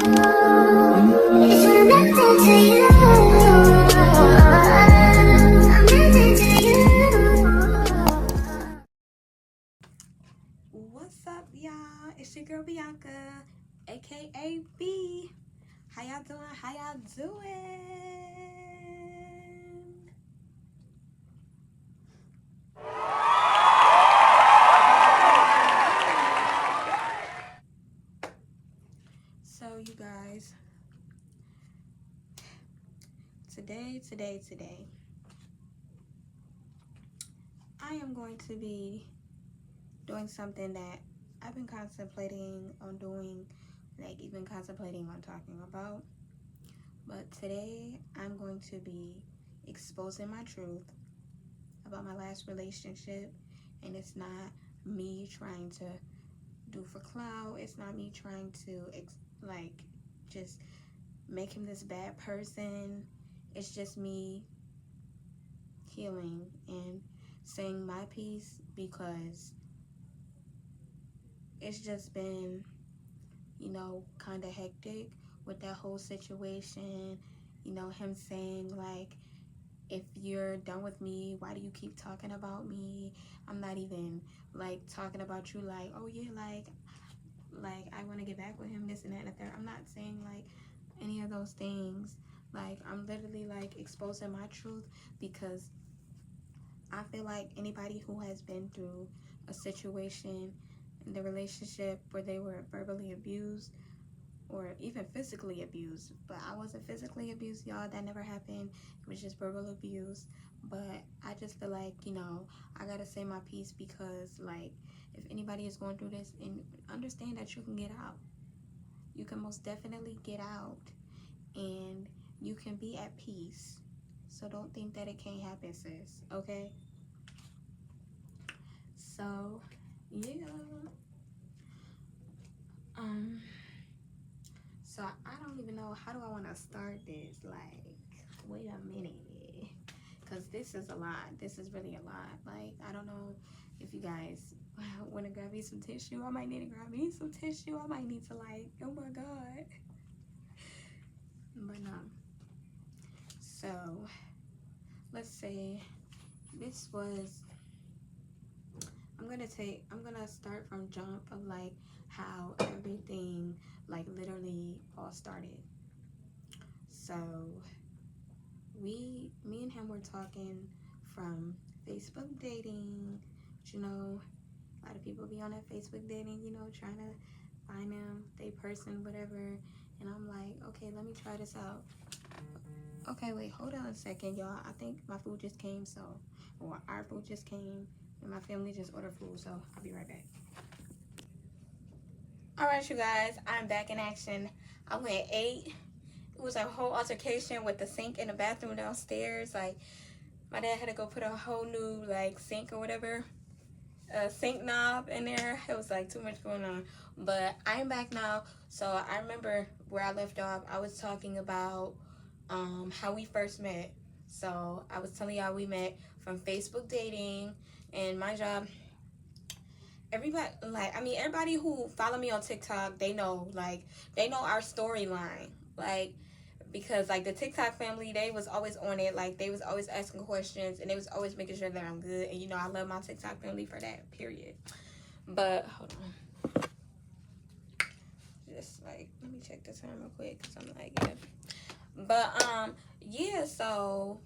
It's connected to you. I'm connected to you. What's up, y'all? It's your girl Bianca, aka B. How y'all doing? How y'all doing? So, you guys, today, I am going to be doing something that I've been contemplating on doing, like even contemplating on talking about. But today, I'm going to be exposing my truth about my last relationship, and it's not me trying to do for clout. It's not me trying to just make him this bad person. It's just me healing and saying my piece, because it's just been, kind of hectic with that whole situation. Him saying like, if you're done with me, why do you keep talking about me? I'm not even like talking about you like, oh yeah, like I want to get back with him, this and that and the third. I'm not saying like any of those things. Like, I'm literally like exposing my truth, because I feel like anybody who has been through a situation in the relationship where they were verbally abused or even physically abused, but I wasn't physically abused, y'all. That never happened. It was just verbal abuse. But I just feel like, I gotta say my piece, because like, if anybody is going through this, and understand that you can get out. You can most definitely get out, and you can be at peace. So don't think that it can't happen, sis. Okay? So, yeah. So I don't even know, how do I want to start this? Like, wait a minute, because this is a lot. This is really a lot. Like, I don't know if you guys want to grab me some tissue. I might need to grab me some tissue. I might need to like, oh my god. But no. So let's say this was. I'm gonna start from jump of like how everything like literally all started. So me and him were talking from Facebook dating. But, a lot of people be on that Facebook dating, trying to find them, they person, whatever. And I'm like, okay, let me try this out. Okay, wait, hold on a second, y'all. I think my food just came, or our food just came, and my family just ordered food, so I'll be right back. All right, you guys, I'm back in action. I went 8. It was a whole altercation with the sink in the bathroom downstairs. Like, my dad had to go put a whole new like sink or whatever, sink knob in there. It was like too much going on. But I'm back now. So I remember where I left off. I was talking about how we first met. So I was telling y'all we met from Facebook dating, and my job. Everybody who follow me on TikTok, they know our storyline. Like, because like the TikTok family, they was always on it. Like, they was always asking questions, and they was always making sure that I'm good. And I love my TikTok family for that, period. But hold on, just like, let me check the time real quick, because I'm like, yeah. But yeah, so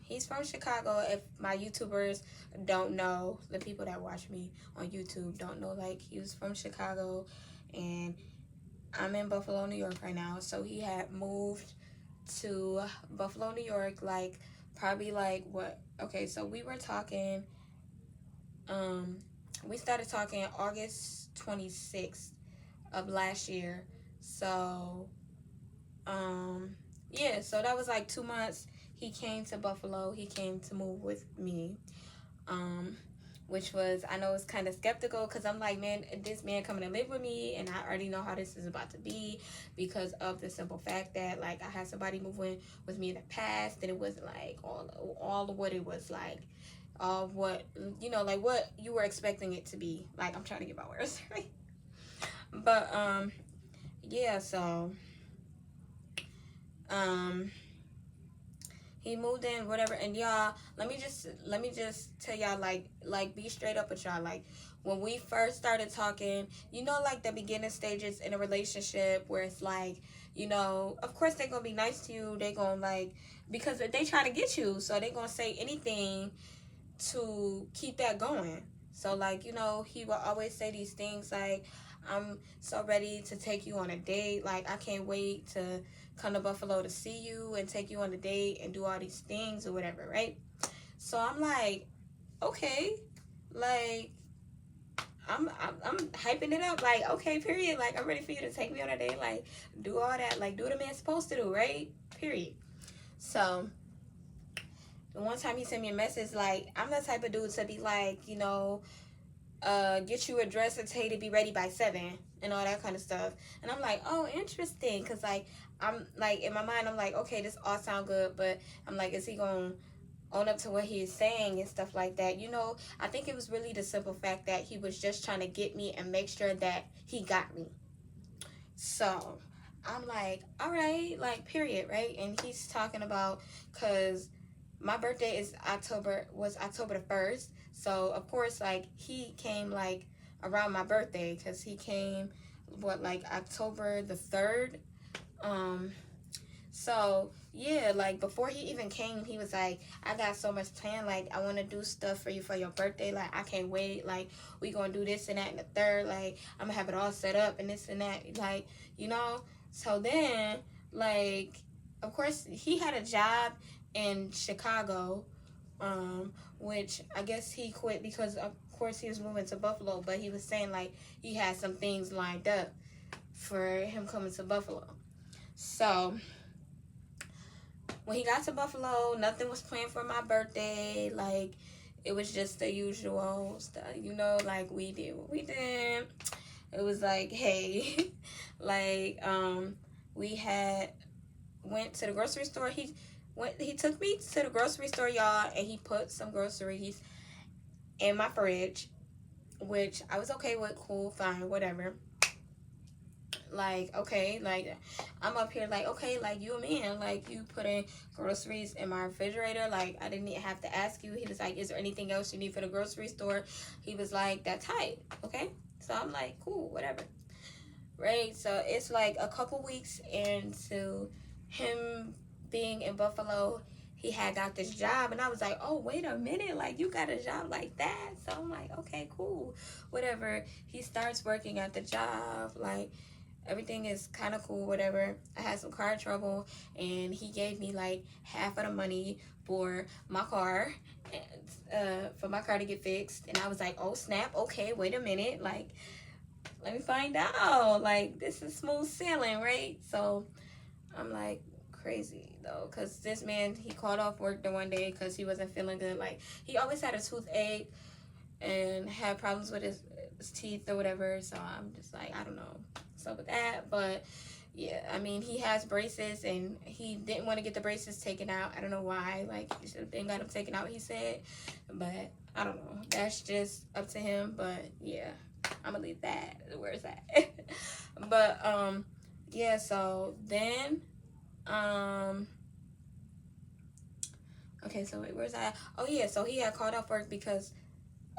he's from Chicago. If my YouTubers don't know, the people that watch me on YouTube don't know, like, he was from Chicago, and I'm in Buffalo, New York right now. So he had moved to Buffalo, New York, like, probably like what? Okay, so we were talking, we started talking August 26th of last year. So, yeah, so that was like 2 months. He came to Buffalo. He came to move with me, which was, I know it's kind of skeptical, because I'm like, man, this man coming to live with me, and I already know how this is about to be, because of the simple fact that, like, I had somebody move in with me in the past, and it wasn't like all of what it was like, all what, like what you were expecting it to be. Like, I'm trying to get my words right. But yeah, so um he moved in, whatever. And y'all, let me just tell y'all, like be straight up with y'all. Like when we first started talking, you know, like the beginning stages in a relationship where it's like, you know, of course they're gonna be nice to you. They gonna like, because they try to get you, so they gonna say anything to keep that going. So like, you know, he will always say these things like, I'm so ready to take you on a date. Like I can't wait to come to Buffalo to see you and take you on a date and do all these things or whatever, right? So I'm like, okay, like I'm hyping it up, like, okay, period. Like I'm ready for you to take me on a date, like do all that, like do what a man's supposed to do, right? Period. So the one time he sent me a message, like, I'm the type of dude to be like, you know, get you a dress and tell you to be ready by 7 and all that kind of stuff. And I'm like, oh, interesting. Because, like, I'm, like, in my mind, I'm like, okay, this all sound good. But I'm like, is he going to own up to what he is saying and stuff like that? You know, I think it was really the simple fact that he was just trying to get me and make sure that he got me. So I'm like, all right, like, period, right? And he's talking about, because my birthday was October the 1st. So of course, like, he came like around my birthday, because he came like October the 3rd. So yeah, like before he even came, he was like, I got so much planned, like I want to do stuff for you for your birthday, like I can't wait, like we gonna do this and that and the third, like I'm gonna have it all set up and this and that, like, you know. So then, like, of course he had a job in Chicago, which I guess he quit because of course he was moving to Buffalo, but he was saying like he had some things lined up for him coming to Buffalo. So when he got to Buffalo, nothing was planned for my birthday. Like, it was just the usual stuff, you know, like we did what we did. It was like, hey, like, we had went to the grocery store. He took me to the grocery store, y'all, and he put some groceries in my fridge, which I was okay with, cool, fine, whatever. Like, okay, like, I'm up here like, okay, like, you a man, like, you putting groceries in my refrigerator, like, I didn't have to ask you. He was like, is there anything else you need for the grocery store? He was like, that's tight, okay? So I'm like, cool, whatever, right? So it's like a couple weeks into him being in Buffalo, he had got this job, and I was like, oh, wait a minute, like, you got a job like that? So I'm like, okay, cool, whatever. He starts working at the job, like, everything is kind of cool, whatever. I had some car trouble, and he gave me like half of the money for my car, for my car to get fixed. And I was like, oh snap, okay, wait a minute, like, let me find out, like, this is smooth sailing, right? So I'm like, crazy though, because this man, he called off work the one day because he wasn't feeling good. Like, he always had a toothache and had problems with his teeth or whatever. So I'm just like, I don't know what's up with that. But yeah, I mean, he has braces, and he didn't want to get the braces taken out. I don't know why. Like, he should have been got them taken out, he said. But I don't know. That's just up to him. But yeah, I'm gonna leave that where it's at. But yeah, so then okay, so wait, where's that? Oh yeah, so he had called off work because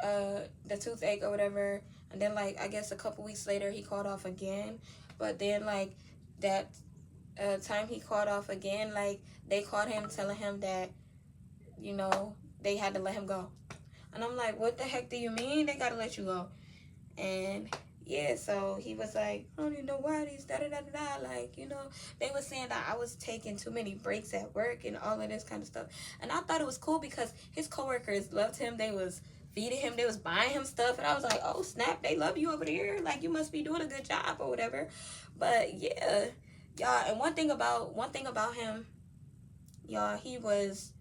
the toothache or whatever. And then, like, I guess a couple weeks later he called off again. But then, like, that time he called off again, like, they called him telling him that, you know, they had to let him go. And I'm like, what the heck do you mean they gotta let you go? And yeah, so he was like, I don't even know why these da-da-da-da-da. Like, you know, they were saying that I was taking too many breaks at work and all of this kind of stuff. And I thought it was cool because his coworkers loved him. They was feeding him. They was buying him stuff. And I was like, oh, snap, they love you over there. Like, you must be doing a good job or whatever. But yeah, y'all, and one thing about him, y'all, he was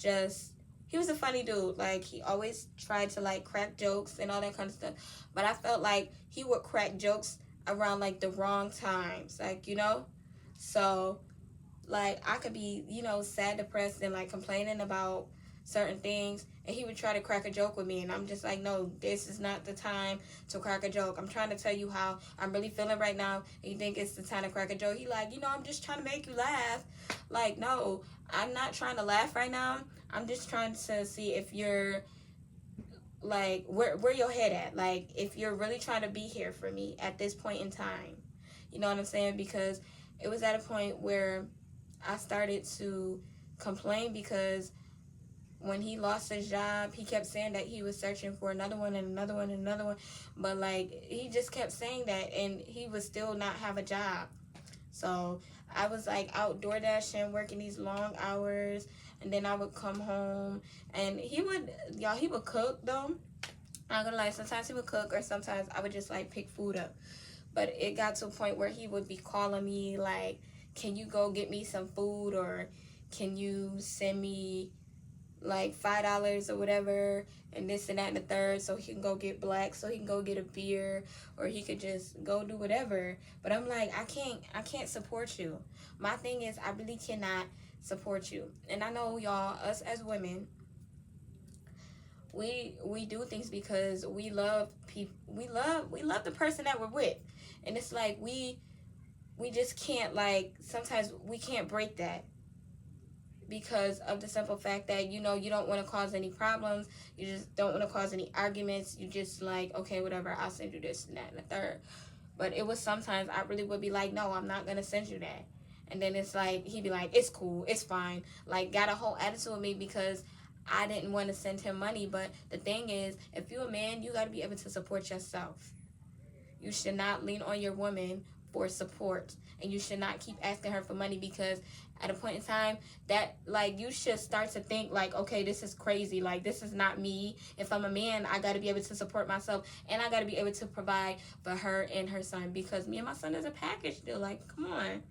a funny dude. Like, he always tried to, like, crack jokes and all that kind of stuff. But I felt like he would crack jokes around, like, the wrong times. Like, you know? So, like, I could be, you know, sad, depressed, and, like, complaining about certain things, and he would try to crack a joke with me, and I'm just like, no, this is not the time to crack a joke. I'm trying to tell you how I'm really feeling right now, and you think it's the time to crack a joke. He like, I'm just trying to make you laugh. Like, no, I'm not trying to laugh right now. I'm just trying to see if you're like where your head at, like if you're really trying to be here for me at this point in time. You know what I'm saying? Because it was at a point where I started to complain, because when he lost his job, he kept saying that he was searching for another one and another one and another one, but like he just kept saying that, and he would still not have a job. So I was like out door dashing, working these long hours, and then I would come home, and he would cook though. I'm gonna lie, sometimes he would cook, or sometimes I would just like pick food up. But it got to a point where he would be calling me like, can you go get me some food, or can you send me like $5 or whatever, and this and that and the third, so he can go get black, so he can go get a beer, or he could just go do whatever. But I'm like, I can't support you. My thing is, I really cannot support you. And I know y'all, us as women, we do things because we love people. We love the person that we're with, and it's like we just can't, like, sometimes we can't break that, because of the simple fact that you don't want to cause any problems. You just don't want to cause any arguments. You just like, okay, whatever, I'll send you this and that and the third. But it was sometimes I really would be like, no, I'm not gonna send you that. And then it's like he'd be like, it's cool, it's fine, like got a whole attitude with me because I didn't want to send him money. But the thing is, if you're a man, you got to be able to support yourself. You should not lean on your woman for support, and you should not keep asking her for money, because at a point in time that, like, you should start to think like, okay, this is crazy, like this is not me. If I'm a man, I got to be able to support myself, and I got to be able to provide for her and her son, because me and my son is a package deal. Like, come on,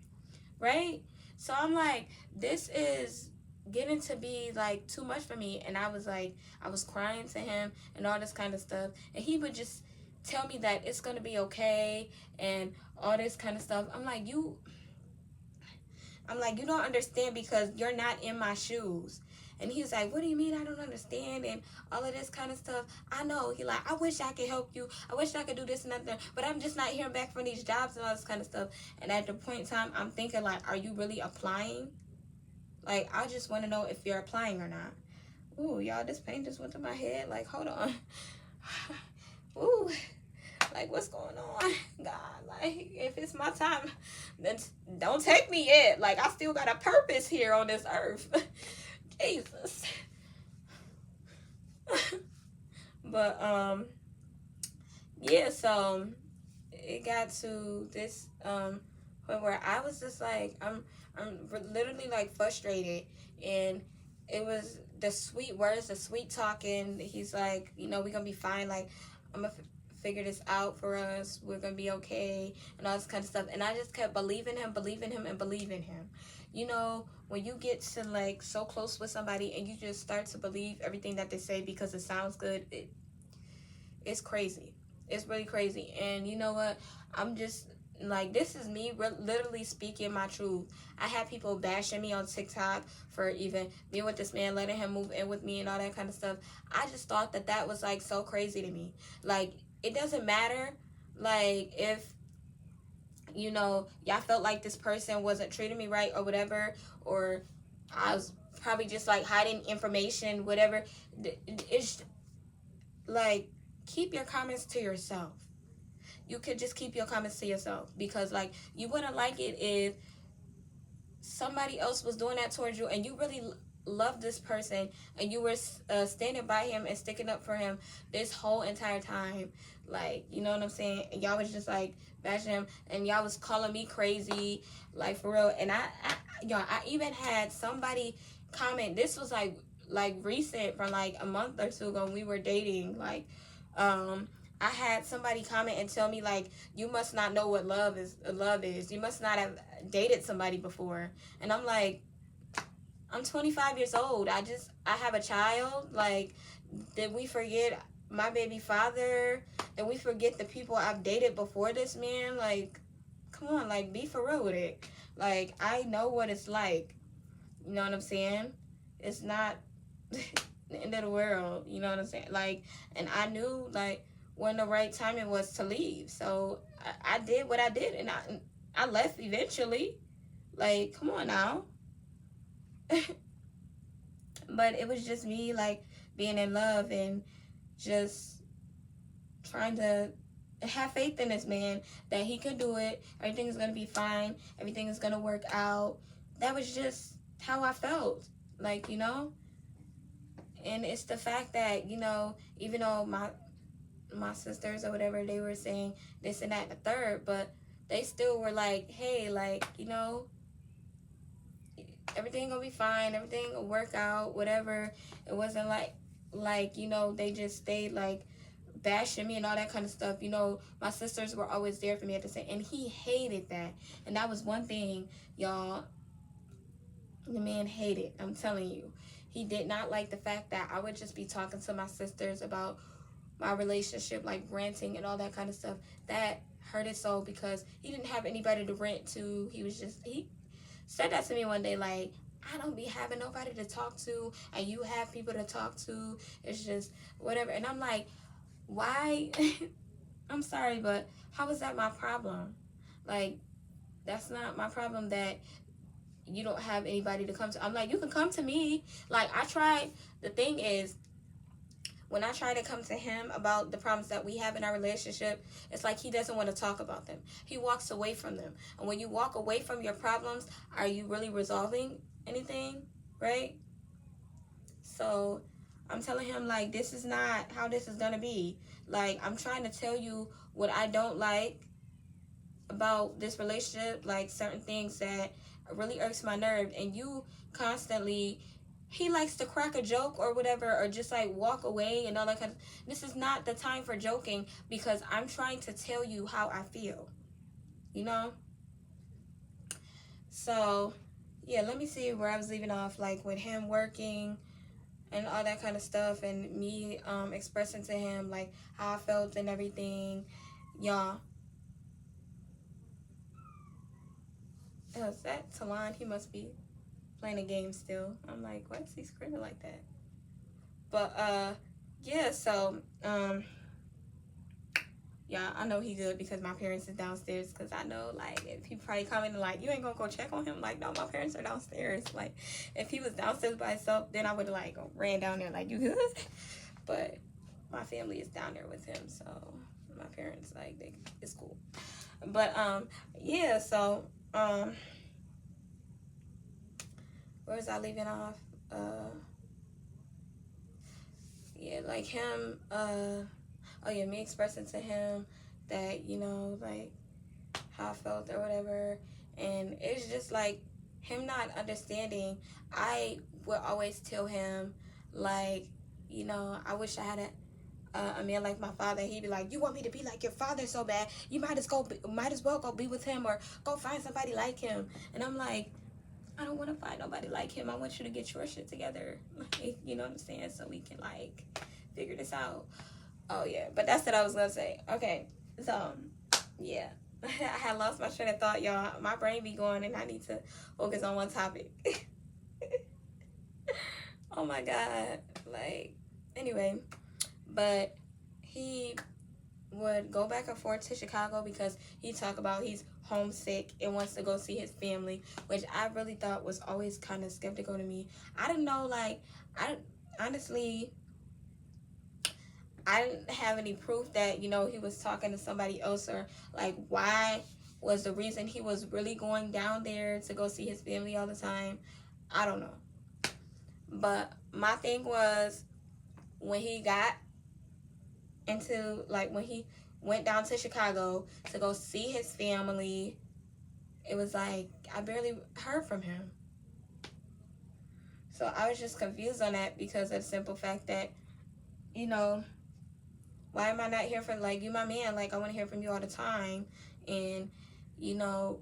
right? So I'm like, this is getting to be like too much for me. And I was crying to him and all this kind of stuff, and he would just tell me that it's gonna be okay and all this kind of stuff. I'm like, you don't understand, because you're not in my shoes. And he's like, what do you mean I don't understand, and all of this kind of stuff. I know. He like, I wish I could help you. I wish I could do this and that, but I'm just not hearing back from these jobs and all this kind of stuff. And at the point in time, I'm thinking like, are you really applying? Like, I just want to know if you're applying or not. Ooh, y'all, this pain just went to my head. Like, hold on. Ooh, like, what's going on? God, like, if it's my time, then don't take me yet. Like, I still got a purpose here on this earth. Jesus. But, yeah, so it got to this, point where I was just like, I'm literally like frustrated. And it was the sweet words, the sweet talking. He's like, we're gonna be fine, like I'm gonna figure this out for us, we're gonna be okay, and all this kind of stuff. And I just kept believing him, and believing him. When you get to like so close with somebody and you just start to believe everything that they say because it sounds good, it's crazy. It's really crazy. And you know what, I'm just like, this is me literally speaking my truth. I had people bashing me on TikTok for even being with this man, letting him move in with me and all that kind of stuff. I just thought that was like so crazy to me. Like, it doesn't matter, like, if y'all felt like this person wasn't treating me right or whatever, or I was probably just like hiding information, whatever. It's like, keep your comments to yourself. You could just keep your comments to yourself, because like, you wouldn't like it if somebody else was doing that towards you, and you really love this person, and you were standing by him and sticking up for him this whole entire time. Like, you know what I'm saying? And y'all was just like bashing him, and y'all was calling me crazy, like, for real. And I even had somebody comment. This was like recent, from like a month or two ago when we were dating. Like, I had somebody comment and tell me like, you must not know what love is. You must not have dated somebody before. And I'm like, I'm 25 years old. I have a child. Like, did we forget my baby father? Did we forget the people I've dated before this man? Like, come on, like, be for real with it. Like, I know what it's like. You know what I'm saying? It's not the end of the world. You know what I'm saying? Like, and I knew like when the right time it was to leave. So I did what I did, and I left eventually. Like, come on now. But it was just me like being in love and just trying to have faith in this man that he could do it. Everything is gonna be fine. Everything is gonna work out. That was just how I felt. Like, you know? And it's the fact that, you know, even though my sisters or whatever, they were saying this and that and the third, but they still were like, hey, like, you know, everything gonna be fine, everything will work out, whatever. It wasn't like, you know, they just stayed like bashing me and all that kind of stuff. You know, my sisters were always there for me at the same, and he hated that. And that was one thing, y'all, the man hated. I'm telling you. He did not like the fact that I would just be talking to my sisters about my relationship, like ranting and all that kind of stuff. That hurt his soul because he didn't have anybody to rant to. He said that to me one day, like, I don't be having nobody to talk to, and you have people to talk to. It's just whatever. And I'm like, why? I'm sorry, but how is that my problem? Like, that's not my problem that you don't have anybody to come to. I'm like, you can come to me. Like, the thing is, when I try to come to him about the problems that we have in our relationship, it's like he doesn't want to talk about them. He walks away from them. And when you walk away from your problems, are you really resolving anything? Right? So I'm telling him, like, this is not how this is going to be. Like, I'm trying to tell you what I don't like about this relationship, like certain things that really irks my nerve, and you constantly, he likes to crack a joke or whatever, or just like walk away and all that kind of. This is not the time for joking because I'm trying to tell you how I feel, you know. So yeah, let me see where I was leaving off, like with him working and all that kind of stuff, and me expressing to him like how I felt and everything. Y'all, is that Talon? He must be playing a game still. I'm like, why is he screaming like that? But yeah, so yeah, I know he good because my parents is downstairs, because I know, like, if he probably commented like, you ain't gonna go check on him, like, no, my parents are downstairs. Like, if he was downstairs by himself, then I would like ran down there like, you good? But my family is down there with him, so my parents, like, it's cool. But yeah, so where was I leaving off? Yeah, like him, oh yeah, me expressing to him that, you know, like how I felt or whatever. And it's just like him not understanding. I would always tell him, like, you know, I wish I had a man like my father. He'd be like, you want me to be like your father so bad, you might as well go be with him, or go find somebody like him. And I'm like, I don't want to find nobody like him. I want you to get your shit together. Like, you know what I'm saying? So we can like figure this out. Oh yeah, but that's what I was gonna say. Okay, so yeah, I had lost my train of thought, y'all. My brain be going, and I need to focus on one topic. Oh my god, like, anyway, but he would go back and forth to Chicago because he talked about he's homesick and wants to go see his family, which I really thought was always kind of skeptical to me. I didn't know, like, honestly, I didn't have any proof that, you know, he was talking to somebody else, or like why was the reason he was really going down there to go see his family all the time. I don't know. But my thing was, when he got into, like, when he went down to Chicago to go see his family, it was like I barely heard from him. So I was just confused on that because of the simple fact that, you know, why am I not hearing from, like, you my man, like, I want to hear from you all the time. And, you know,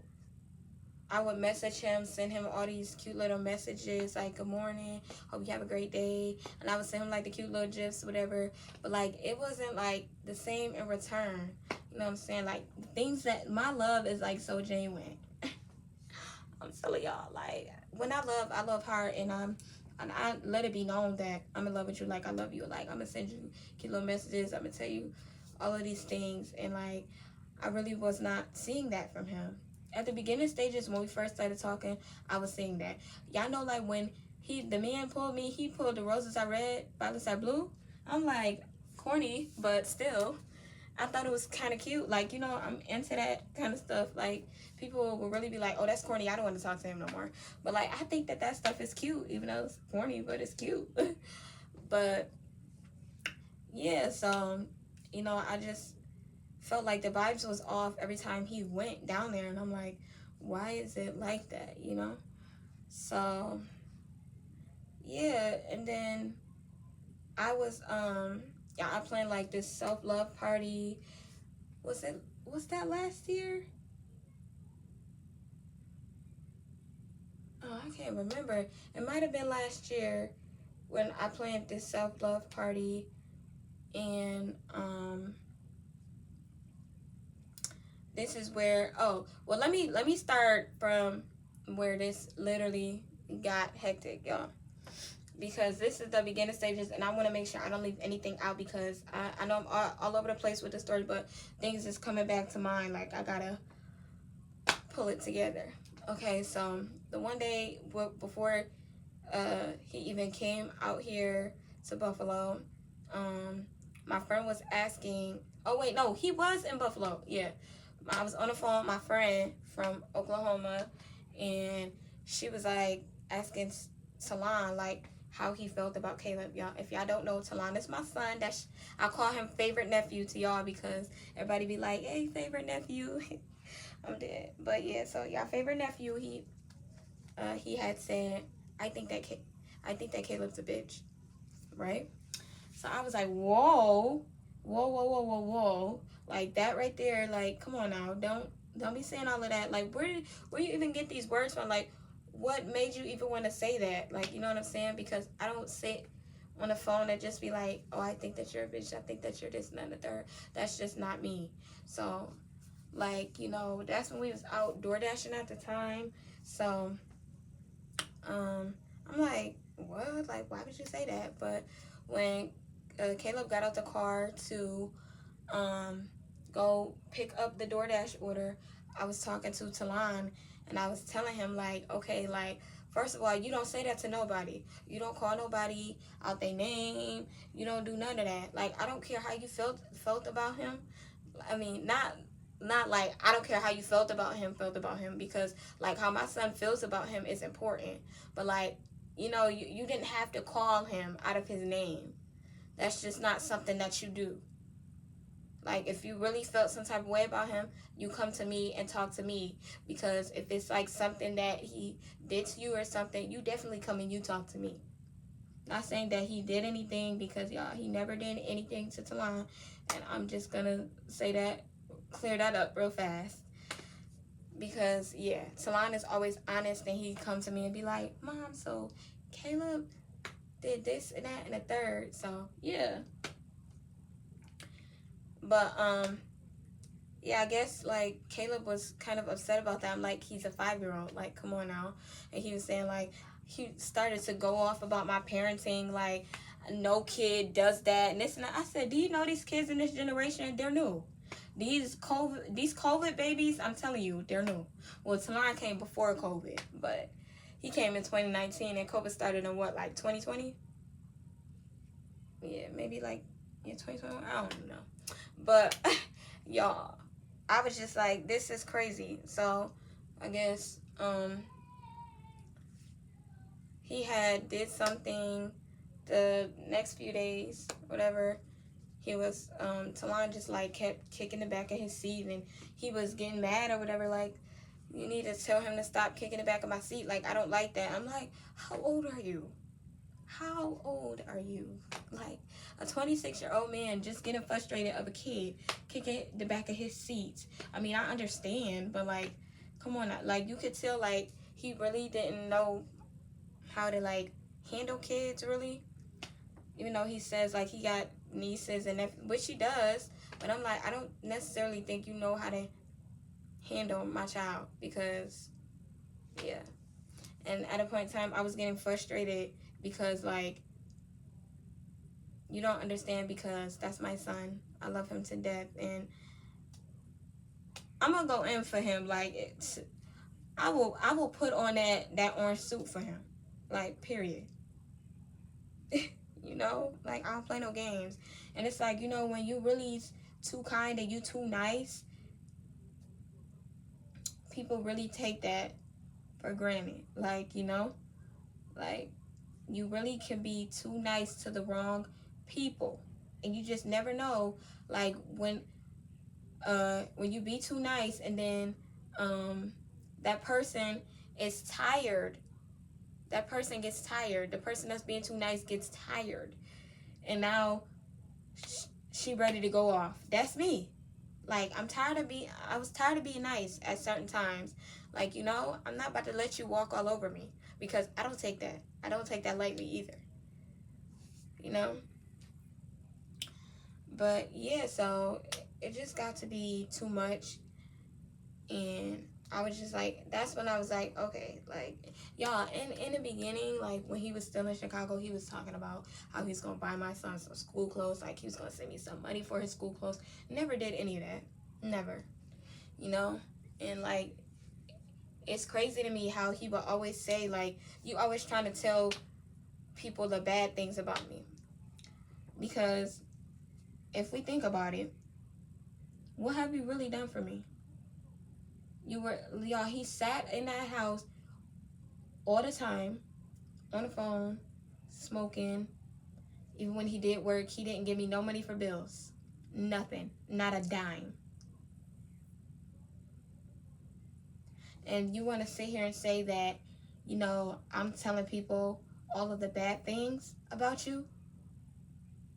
I would message him, send him all these cute little messages, like, good morning, hope you have a great day. And I would send him, like, the cute little gifs, whatever. But, like, it wasn't, like, the same in return. You know what I'm saying? Like, things that, my love is, like, so genuine. I'm telling y'all, like, when I love hard, and and I let it be known that I'm in love with you. Like, I love you. Like, I'm gonna send you cute little messages. I'm gonna tell you all of these things. And like, I really was not seeing that from him. At the beginning stages, when we first started talking, I was seeing that. Y'all know, like, when the man pulled me, he pulled the roses I red, violets I blue. I'm like, corny, but still, I thought it was kind of cute. Like, you know, I'm into that kind of stuff. Like, people will really be like, oh, that's corny. I don't want to talk to him no more. But, like, I think that stuff is cute, even though it's corny, but it's cute. But, yeah, so, you know, I just felt like the vibes was off every time he went down there. And I'm like, why is it like that, you know? So, yeah, and then I was, I planned like this self-love party. Was that last year? Oh, I can't remember. It might have been last year when I planned this self-love party. And this is where, oh, well, let me start from where this literally got hectic, y'all. Because this is the beginning stages, and I want to make sure I don't leave anything out, because I know I'm all over the place with the story, but things is coming back to mind. Like, I gotta pull it together. Okay, so the one day before he even came out here to Buffalo, my friend was asking, oh wait, no, he was in Buffalo, yeah. I was on the phone with my friend from Oklahoma, and she was like asking Talon, like, how he felt about Caleb, y'all. If y'all don't know, Talon is my son. I call him favorite nephew to y'all, because everybody be like, hey, favorite nephew. I'm dead. But yeah, so y'all favorite nephew, he had said, I think that Caleb's a bitch, right? So I was like, whoa, like that right there. Like, come on now, don't be saying all of that. Like, where you even get these words from? Like, what made you even want to say that? Like, you know what I'm saying? Because I don't sit on the phone and just be like, oh, I think that you're a bitch. I think that you're this and that and the third. That's just not me. So, like, you know, that's when we was out door dashing at the time. So, I'm like, what? Like, why would you say that? But when Caleb got out the car to go pick up the DoorDash order, I was talking to Talon, and I was telling him, like, okay, like, first of all, you don't say that to nobody. You don't call nobody out their name. You don't do none of that. Like, I don't care how you felt about him. I mean, not like I don't care how you felt about him, because like how my son feels about him is important. But like, you know, you didn't have to call him out of his name. That's just not something that you do. Like, if you really felt some type of way about him, you come to me and talk to me. Because if it's like something that he did to you or something, you definitely come and you talk to me. Not saying that he did anything, because y'all, he never did anything to Talon. And I'm just gonna say that, clear that up real fast. Because yeah, Talon is always honest, and he come to me and be like, Mom, so Caleb did this and that and the third. So yeah. But yeah, I guess like Caleb was kind of upset about that. I'm like, he's a 5-year-old, like, come on now. And he was saying, like, he started to go off about my parenting, like, no kid does that and this and that. I said, do you know these kids in this generation, they're new. These COVID babies, I'm telling you, they're new. Well, Talon came before COVID, but he came in 2019, and COVID started in what, like 2020? Yeah, maybe like, yeah, 2021, I don't know. But y'all, I was just like, this is crazy. So I guess he did something the next few days, whatever. He was Talon just like kept kicking the back of his seat, and he was getting mad or whatever. Like, you need to tell him to stop kicking the back of my seat. Like, I don't like that. I'm like, how old are you? How old are you? Like, a 26-year-old man just getting frustrated of a kid kicking the back of his seat. I mean, I understand, but like, come on. Like, you could tell, like, he really didn't know how to, like, handle kids, really. Even though he says, like, he got nieces and nephews, which he does. But I'm like, I don't necessarily think you know how to handle my child, because, yeah. And at a point in time, I was getting frustrated because, like, you don't understand, because that's my son. I love him to death, and I'm gonna go in for him. Like, I will put on that orange suit for him. Like, period. You know, like, I don't play no games. And it's like, you know, when you really too kind and you too nice, people really take that for granted. Like, you know, like, you really can be too nice to the wrong people, and you just never know. Like, when you be too nice, and then that person is tired. That person gets tired. The person that's being too nice gets tired, and now she ready to go off. That's me. Like, I was tired of being nice at certain times. Like, you know, I'm not about to let you walk all over me, because I don't take that. I don't take that lightly either. You know? But yeah, so it just got to be too much. And I was just like, that's when I was like, okay, like, y'all, in the beginning, like, when he was still in Chicago, he was talking about how he's gonna buy my son some school clothes, like, he was gonna send me some money for his school clothes. Never did any of that. Never. You know? And, like, it's crazy to me how he would always say, like, you always trying to tell people the bad things about me. Because if we think about it, what have you really done for me? Y'all, he sat in that house all the time, on the phone, smoking. Even when he did work, he didn't give me no money for bills. Nothing. Not a dime. And you want to sit here and say that, you know, I'm telling people all of the bad things about you?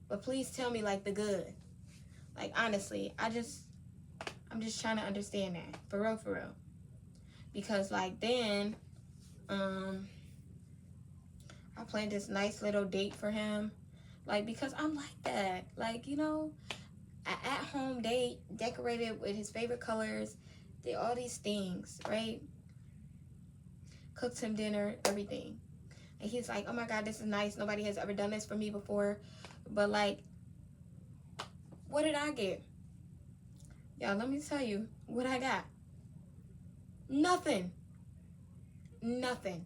But please tell me, like, the good. Like, honestly, I'm just trying to understand that. For real, for real. Because, like, then, I planned this nice little date for him. Like, because I'm like that. Like, you know, an at-home date, decorated with his favorite colors, did all these things, right? Cooked him dinner, everything. And he's like, oh my God, this is nice. Nobody has ever done this for me before. But, like, what did I get? Y'all, let me tell you what I got. Nothing. Nothing.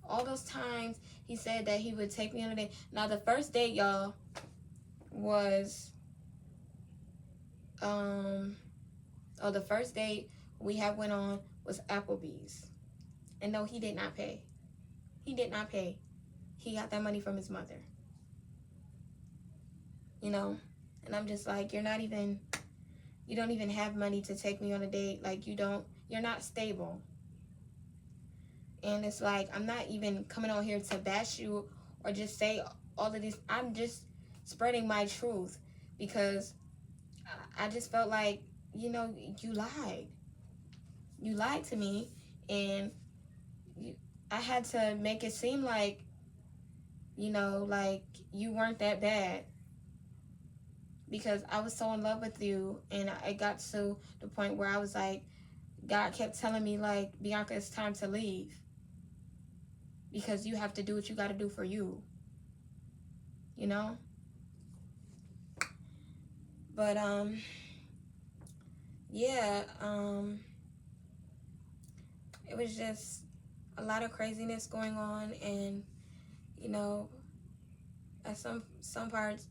All those times he said that he would take me on a date. Now, the first date, y'all, was, the first date we had went on was Applebee's. And no, he did not pay. He did not pay. He got that money from his mother. You know? And I'm just like, you don't even have money to take me on a date. Like, you're not stable. And it's like, I'm not even coming on here to bash you or just say all of this. I'm just spreading my truth, because I just felt like, you know, you lied. You lied to me, and I had to make it seem like, you know, like you weren't that bad, because I was so in love with you. And I got to the point where I was like, God kept telling me, like, Bianca, it's time to leave, because you have to do what you got to do for you, you know? But, yeah, it was just a lot of craziness going on. And, you know, at some parts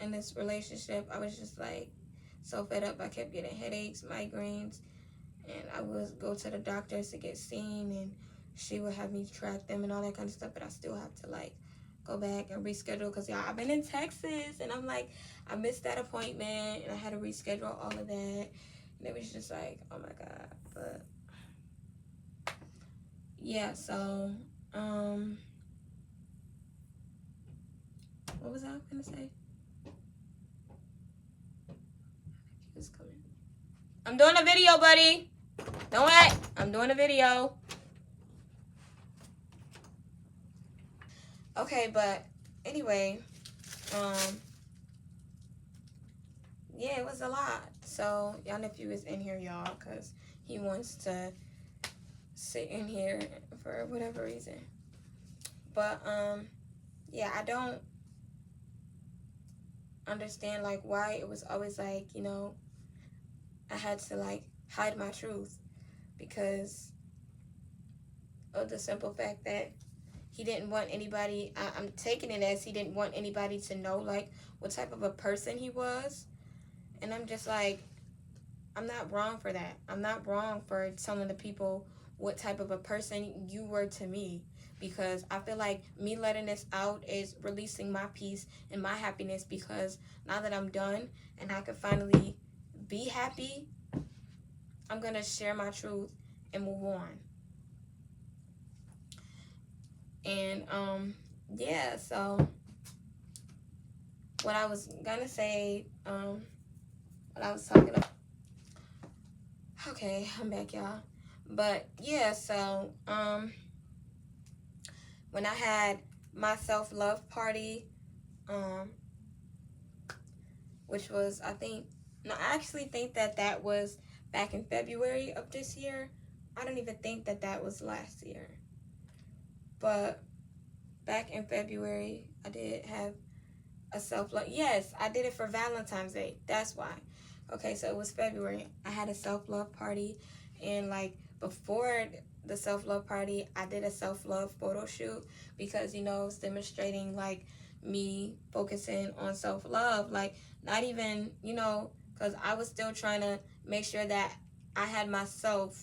in this relationship, I was just, like, so fed up. I kept getting headaches, migraines, and I would go to the doctors to get seen, and she would have me track them and all that kind of stuff. But I still have to, like, go back and reschedule, because, y'all, I've been in Texas, and I'm like, I missed that appointment, and I had to reschedule all of that. And it was just like, oh my God. But yeah, so what was I gonna say? He was coming. I'm doing a video, buddy. Don't act. I'm doing a video. Okay, but anyway, yeah, it was a lot. So y'all nephew is in here, y'all, because he wants to sit in here for whatever reason. But yeah, I don't understand like why it was always like, you know, I had to like hide my truth because of the simple fact that he didn't want anybody, I'm taking it as he didn't want anybody to know like what type of a person he was. And I'm just like, I'm not wrong for that. I'm not wrong for telling the people what type of a person you were to me, because I feel like me letting this out is releasing my peace and my happiness, because now that I'm done and I can finally be happy, I'm going to share my truth and move on. And yeah, so what I was going to say, what I was talking about. Okay, I'm back, y'all. But yeah, so when I had my self-love party, which was, I actually think that was back in February of this year. I don't even think that was last year. But back in February, I did have a self-love. Yes, I did it for Valentine's Day. That's why. Okay, so it was February. I had a self-love party, and like before the self-love party, I did a self-love photo shoot because, you know, it's demonstrating like me focusing on self-love, like not even, you know, because I was still trying to make sure that I had myself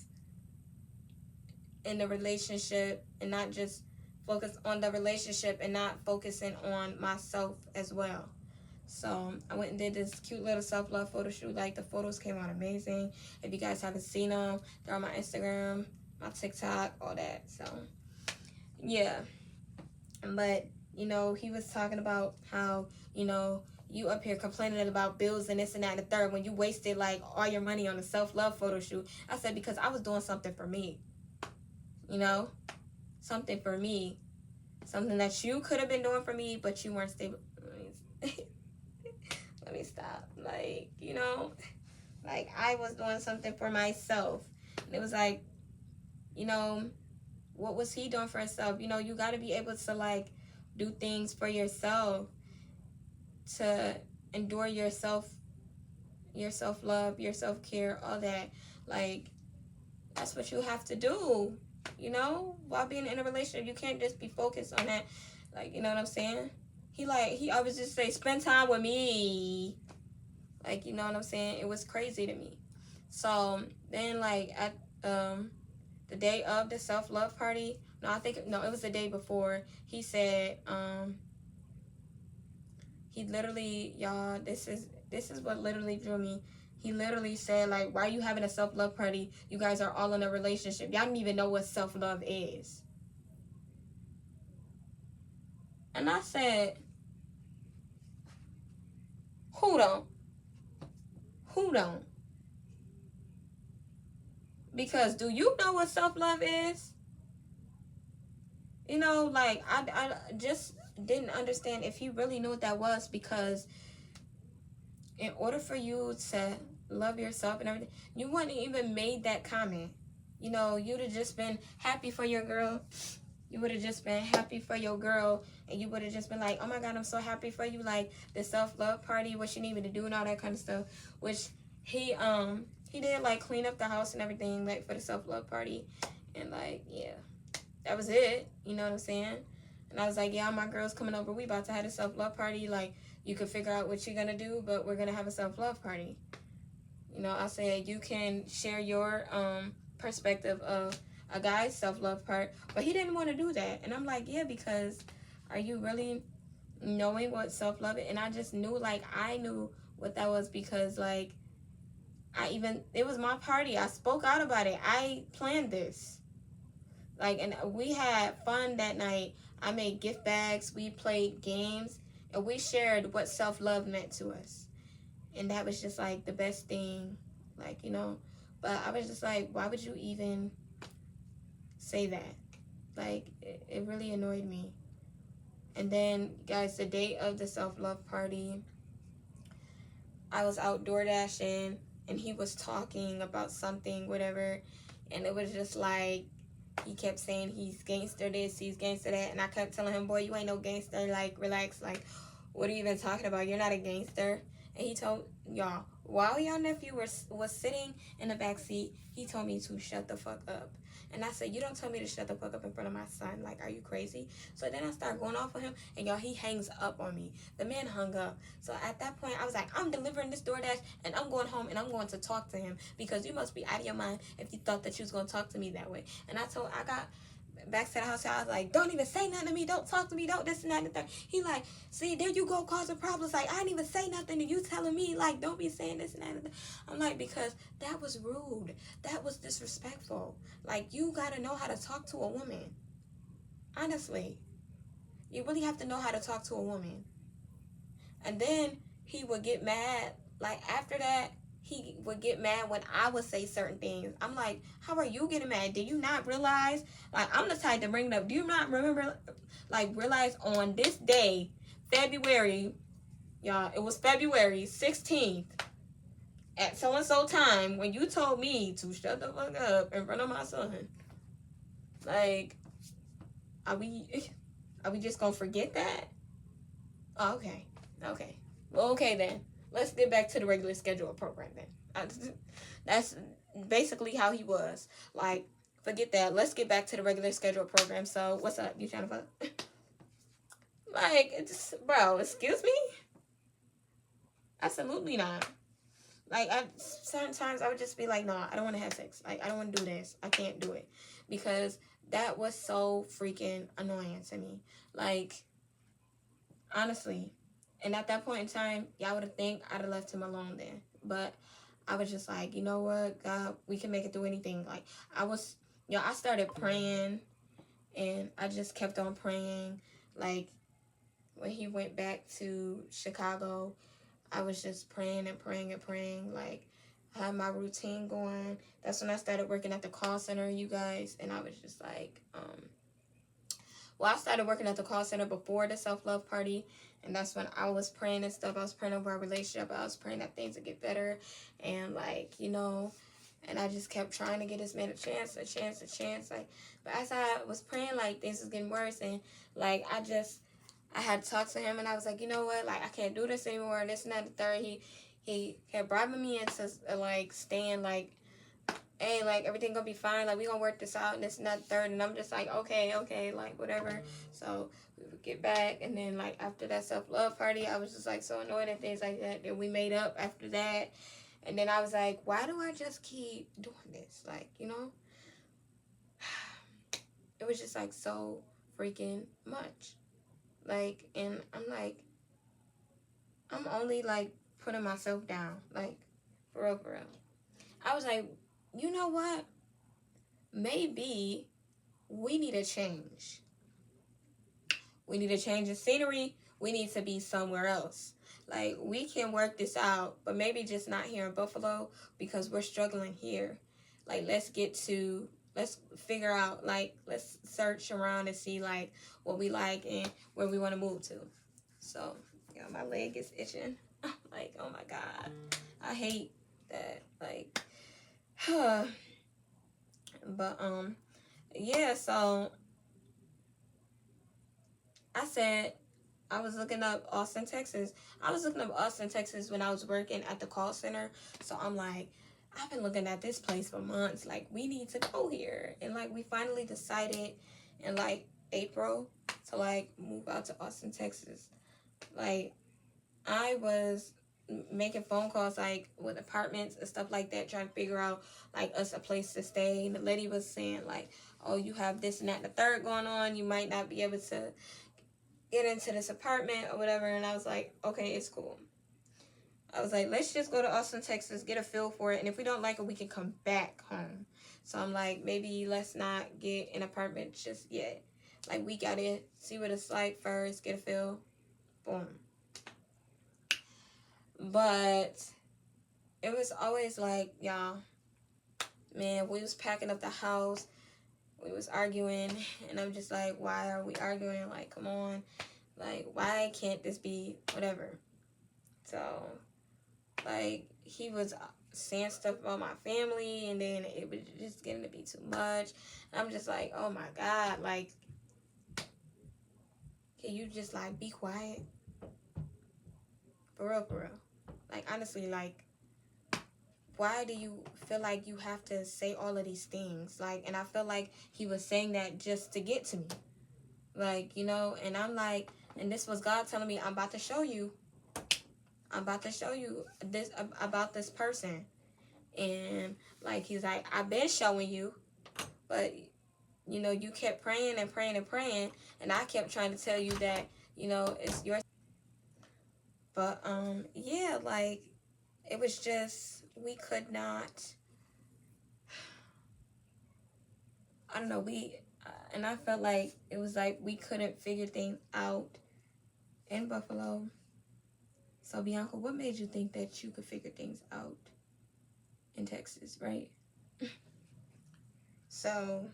in the relationship and not just focus on the relationship and not focusing on myself as well. So I went and did this cute little self-love photo shoot. Like, the photos came out amazing. If you guys haven't seen them, they're on my Instagram, my TikTok, all that. So yeah. But, you know, he was talking about how, you know, you up here complaining about bills and this and that and the third when you wasted like all your money on a self-love photo shoot. I said, because I was doing something for me. You know, something for me, something that you could have been doing for me, but you weren't stable. Let me stop. Like, you know, like I was doing something for myself. And it was like, you know, what was he doing for himself? You know, you got to be able to like do things for yourself, to endure yourself, your self-love, your self-care, all that. Like, that's what you have to do. You know, while being in a relationship, you can't just be focused on that. Like, you know what I'm saying? He always just say, spend time with me. Like, you know what I'm saying? It was crazy to me. So then, like, at the day of the self-love party, it was the day before, he said, he literally, y'all, this is what literally drew me. He literally said, like, why are you having a self-love party? You guys are all in a relationship. Y'all don't even know what self-love is. And I said, who don't? Who don't? Because do you know what self-love is? You know, like, I just didn't understand if he really knew what that was, because in order for you to love yourself and everything, you wouldn't even made that comment. You know, you'd have just been happy for your girl. You would have just been happy for your girl, and you would have just been like, oh my God, I'm so happy for you. Like, the self-love party, what you need me to do and all that kind of stuff. Which he did, like, clean up the house and everything, like, for the self-love party. And, like, yeah, that was it. You know what I'm saying? And I was like, yeah, my girl's coming over. We about to have a self-love party. Like, you can figure out what you're going to do, but we're going to have a self-love party. You know, I said, you can share your perspective of a guy's self-love part, but he didn't want to do that. And I'm like, yeah, because are you really knowing what self-love is? And I just knew, like, I knew what that was, because, like, it was my party. I spoke out about it. I planned this. Like, and we had fun that night. I made gift bags. We played games. And we shared what self-love meant to us. And that was just, like, the best thing. Like, you know. But I was just like, why would you even say that? Like, it really annoyed me. And then, guys, the day of the self-love party, I was out door dashing, and he was talking about something, whatever. And it was just like, he kept saying he's gangster this, he's gangster that, and I kept telling him, boy, you ain't no gangster, like, relax, like, what are you even talking about? You're not a gangster. And he told y'all, while y'all nephew was sitting in the back seat, he told me to shut the fuck up. And I said, you don't tell me to shut the fuck up in front of my son. Like, are you crazy? So then I started going off on him, and y'all, he hangs up on me. The man hung up. So at that point, I was like, I'm delivering this DoorDash, and I'm going home, and I'm going to talk to him, because you must be out of your mind if you thought that you was going to talk to me that way. And I got back to the house, I was like, don't even say nothing to me, don't talk to me, don't this and that and the third. He like, see, there you go causing problems. Like, I didn't even say nothing to you, telling me, like, don't be saying this and that and the third. I'm like, because that was rude, that was disrespectful. Like, you gotta know how to talk to a woman. Honestly, you really have to know how to talk to a woman. And then he would get mad, like, after that, he would get mad when I would say certain things. I'm like, how are you getting mad? Did you not realize? Like, I'm the type to bring it up. Do you not remember, like, realize on this day, February, y'all, it was February 16th, at so-and-so time, when you told me to shut the fuck up in front of my son? Like, are we just gonna forget that? Oh, okay. Okay. Well, okay then. Let's get back to the regular schedule program then. That's basically how he was. Like, forget that. Let's get back to the regular schedule program. So, what's up? You trying to fuck? Like, it's, bro, excuse me? Absolutely not. Like, certain times I would just be like, nah, I don't want to have sex. Like, I don't want to do this. I can't do it. Because that was so freaking annoying to me. Like, honestly. And at that point in time, y'all would have think I'd have left him alone then. But I was just like, you know what, God, we can make it through anything. Like, I started praying, and I just kept on praying. Like, when he went back to Chicago, I was just praying and praying and praying. Like, I had my routine going. That's when I started working at the call center, you guys. And I was just like, I started working at the call center before the self-love party. And that's when I was praying and stuff. I was praying over our relationship. I was praying that things would get better. And, like, you know, and I just kept trying to get this man a chance. Like, but as I was praying, like, things was getting worse. And, like, I had talked to him, and I was like, you know what? Like, I can't do this anymore. And this and that, the third. He kept bribing me into, like, staying, like, hey, like, everything gonna be fine. Like, we gonna work this out, and this and that, third. And I'm just like, okay, like, whatever. So we would get back, and then, like, after that self-love party, I was just, like, so annoyed and things like that. Then we made up after that. And then I was like, why do I just keep doing this? Like, you know? It was just, like, so freaking much. Like, and I'm like, I'm only, like, putting myself down. Like, for real. I was like, you know what? Maybe we need a change. We need a change of scenery. We need to be somewhere else. Like, we can work this out, but maybe just not here in Buffalo, because we're struggling here. Like, let's figure out, like, let's search around and see, like, what we like and where we want to move to. So, you know, my leg is itching. Like, oh my God. I hate that. Like, but, yeah, so I said, I was looking up Austin, Texas. I was looking up Austin, Texas when I was working at the call center. So I'm like, I've been looking at this place for months. Like, we need to go here. And, like, we finally decided in, like, April to, like, move out to Austin, Texas. Like, I was making phone calls, like, with apartments and stuff like that, trying to figure out, like, us a place to stay. And the lady was saying, like, oh, you have this and that and the third going on. You might not be able to get into this apartment or whatever. And I was like, okay, it's cool. I was like, let's just go to Austin, Texas, get a feel for it. And if we don't like it, we can come back home. So I'm like, maybe let's not get an apartment just yet. Like, we got to see what it's like first, get a feel. Boom. But it was always like, y'all, man, we was packing up the house. We was arguing. And I'm just like, why are we arguing? Like, come on. Like, why can't this be whatever? So, like, he was saying stuff about my family, and then it was just getting to be too much. I'm just like, oh my God, like, can you just like be quiet? For real, for real. Like, honestly, like, why do you feel like you have to say all of these things? Like, and I feel like he was saying that just to get to me. Like, you know, and I'm like, and this was God telling me, I'm about to show you. I'm about to show you this about this person. And like, he's like, I've been showing you, but you know, you kept praying and praying and praying, and I kept trying to tell you that, you know, it's your. But yeah, like, it was just, we could not. I don't know, and I felt like it was like we couldn't figure things out in Buffalo. So Bianca, what made you think that you could figure things out in Texas, right? So,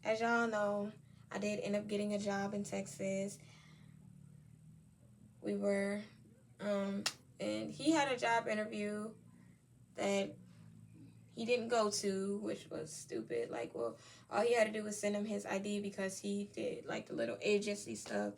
as y'all know, I did end up getting a job in Texas. We were, and he had a job interview that he didn't go to, which was stupid. Like, well, all he had to do was send him his ID because he did like the little agency stuff,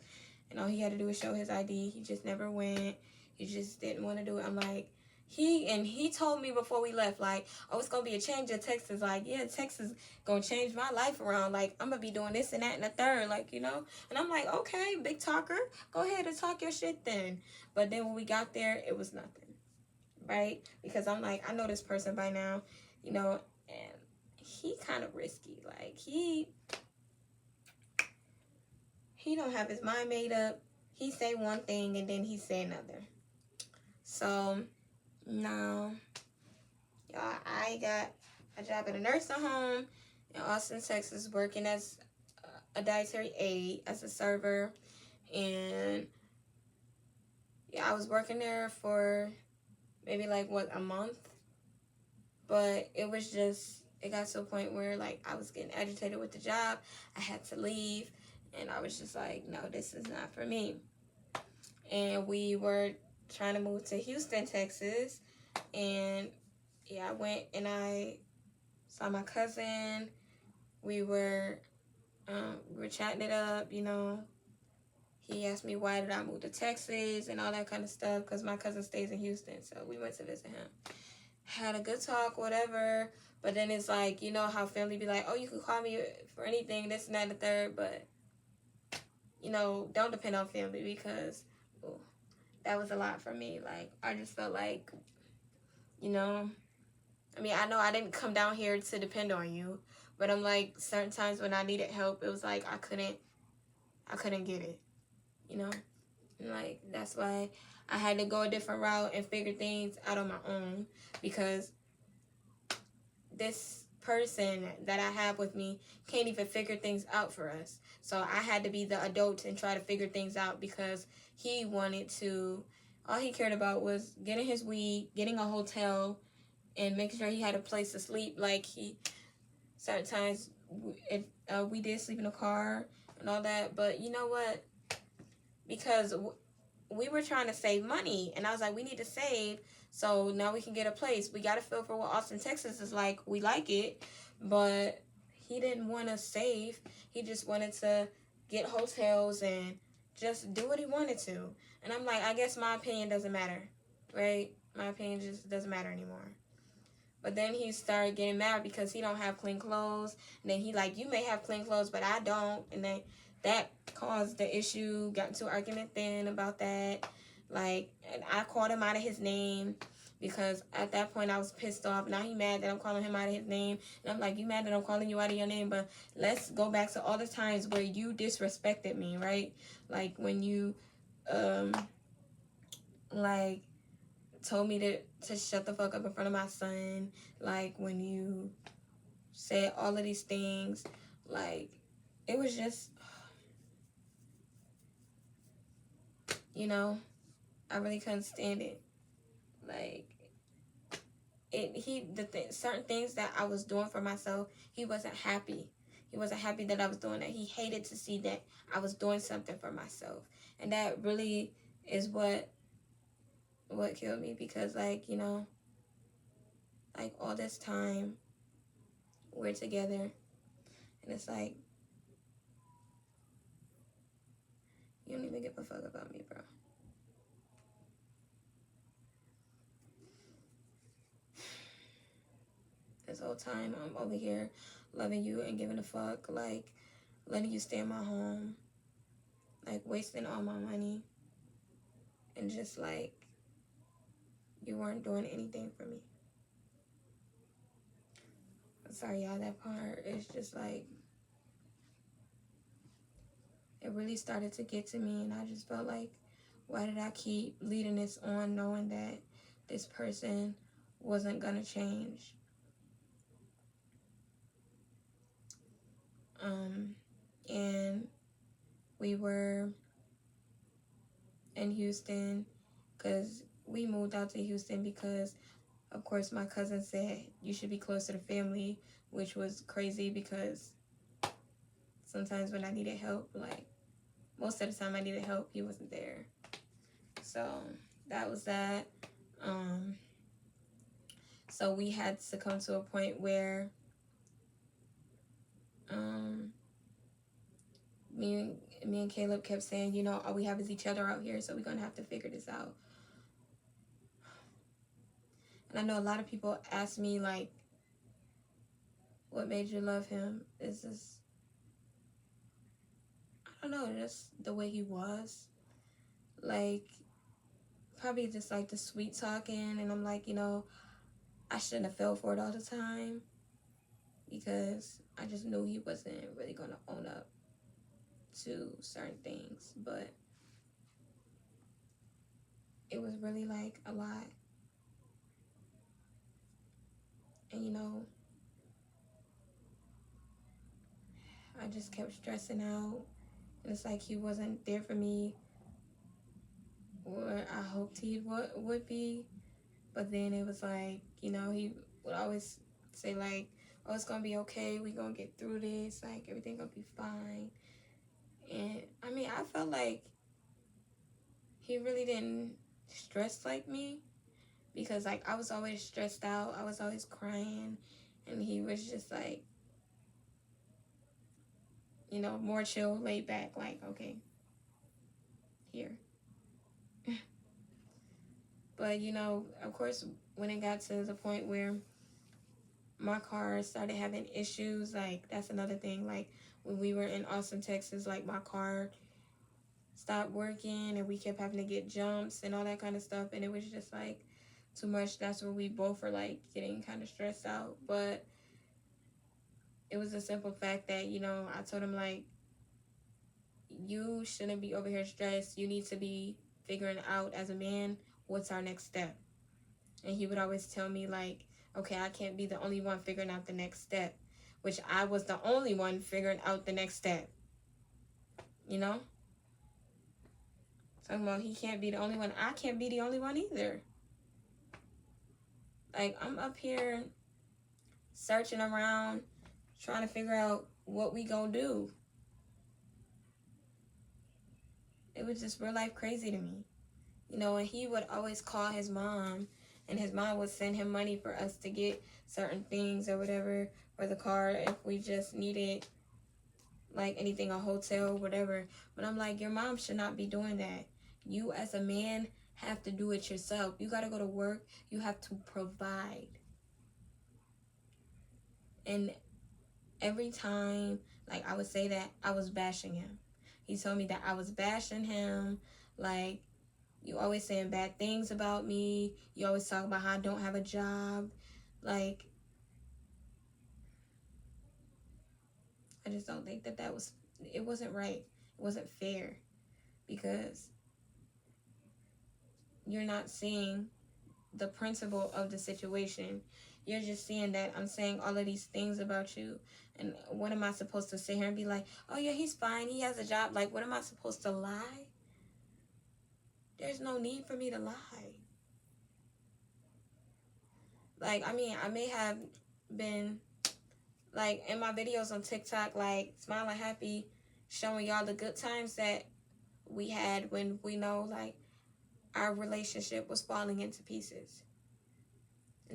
and all he had to do was show his ID. He just never went. He just didn't want to do it. I'm like, he told me before we left, like, oh, it's gonna be a change in Texas. Like, yeah, Texas gonna change my life around. Like, I'm gonna be doing this and that and the third, like, you know. And I'm like, okay, big talker, go ahead and talk your shit then. But then when we got there, it was nothing, right? Because I'm like, I know this person by now, you know, and he kind of risky. Like, he don't have his mind made up. He say one thing and then he say another. So now, y'all, I got a job at a nursing home in Austin, Texas, working as a dietary aide, as a server. And yeah, I was working there for maybe like, what, a month? But it was just, it got to a point where, like, I was getting agitated with the job. I had to leave. And I was just like, no, this is not for me. And we were trying to move to Houston, Texas. And, yeah, I went and I saw my cousin. We were chatting it up, you know. He asked me why did I move to Texas and all that kind of stuff because my cousin stays in Houston. So we went to visit him. Had a good talk, whatever. But then it's like, you know how family be like, oh, you can call me for anything, this and that and the third. But, you know, don't depend on family because that was a lot for me. Like, I just felt like, you know, I mean, I know I didn't come down here to depend on you. But I'm like, certain times when I needed help, it was like I couldn't get it, you know? And like, that's why I had to go a different route and figure things out on my own because this person that I have with me can't even figure things out for us. So I had to be the adult and try to figure things out because he wanted to, all he cared about was getting his weed, getting a hotel, and making sure he had a place to sleep. Like, certain times we did sleep in a car and all that. But you know what? Because we were trying to save money, and I was like, we need to save so now we can get a place. We got to feel for what Austin, Texas is like. We like it, but he didn't want to save. He just wanted to get hotels and just do what he wanted to. And I'm like, I guess my opinion doesn't matter, right? My opinion just doesn't matter anymore. But then he started getting mad because he don't have clean clothes. And then he like, you may have clean clothes, but I don't. And then that caused the issue. Got into an argument then about that. Like, and I called him out of his name because at that point I was pissed off. Now he mad that I'm calling him out of his name. And I'm like, you mad that I'm calling you out of your name? But let's go back to all the times where you disrespected me, right? Like when you, like, told me to shut the fuck up in front of my son. Like when you said all of these things. Like, it was just, you know, I really couldn't stand it. Like, certain things that I was doing for myself, he wasn't happy. He wasn't happy that I was doing that. He hated to see that I was doing something for myself. And that really is what killed me because, like, you know, Like, all this time, we're together, and it's like, you don't even give a fuck about me, bro. This whole time, I'm over here loving you and giving a fuck, like, letting you stay in my home, like, wasting all my money, and just, like, you weren't doing anything for me. I'm sorry, y'all, that part is just, like, it really started to get to me, and I just felt like, why did I keep leading this on knowing that this person wasn't gonna change? And we were in Houston because we moved out to Houston because, of course, my cousin said you should be closer to family, which was crazy because sometimes when I needed help, like, most of the time I needed help, he wasn't there. So that was that. So we had to come to a point where me and Caleb kept saying, you know, all we have is each other out here, so we're gonna have to figure this out. And I know a lot of people ask me, like, what made you love him? Is this, I don't know, just the way he was. Like, probably just like the sweet talking, and I'm like, you know, I shouldn't have fell for it all the time because I just knew he wasn't really gonna own up to certain things, but it was really like a lot. And you know, I just kept stressing out, and it's like he wasn't there for me or I hoped he would be. But then it was like, you know, he would always say like, oh, it's gonna be okay, we gonna get through this, like everything gonna be fine. And I mean, I felt like he really didn't stress like me because like I was always stressed out, I was always crying, and he was just like, you know, more chill, laid back, like, okay, here. But you know, of course, when it got to the point where my car started having issues, like that's another thing. Like when we were in Austin, Texas, like my car stopped working and we kept having to get jumps and all that kind of stuff, and it was just like too much. That's where we both were like getting kind of stressed out. But it was a simple fact that, you know, I told him like, you shouldn't be over here stressed. You need to be figuring out as a man what's our next step. And he would always tell me like, okay, I can't be the only one figuring out the next step, which I was the only one figuring out the next step, you know? Talking about he can't be the only one. I can't be the only one either. Like, I'm up here searching around, trying to figure out what we gonna do. It was just real life crazy to me. You know, and he would always call his mom, and his mom would send him money for us to get certain things or whatever for the car if we just needed, like, anything, a hotel, whatever. But I'm like, your mom should not be doing that. You as a man have to do it yourself. You got to go to work. You have to provide. And every time, like, I would say that, I was bashing him. He told me that I was bashing him, like, you always saying bad things about me. You always talk about how I don't have a job. Like, I just don't think that it wasn't right. It wasn't fair. Because you're not seeing the principle of the situation. You're just seeing that I'm saying all of these things about you. And what am I supposed to sit here and be like, oh yeah, he's fine, he has a job. Like, what am I supposed to lie? There's no need for me to lie. Like, I mean, I may have been, like, in my videos on TikTok, like, smiling happy, showing y'all the good times that we had when we know, like, our relationship was falling into pieces.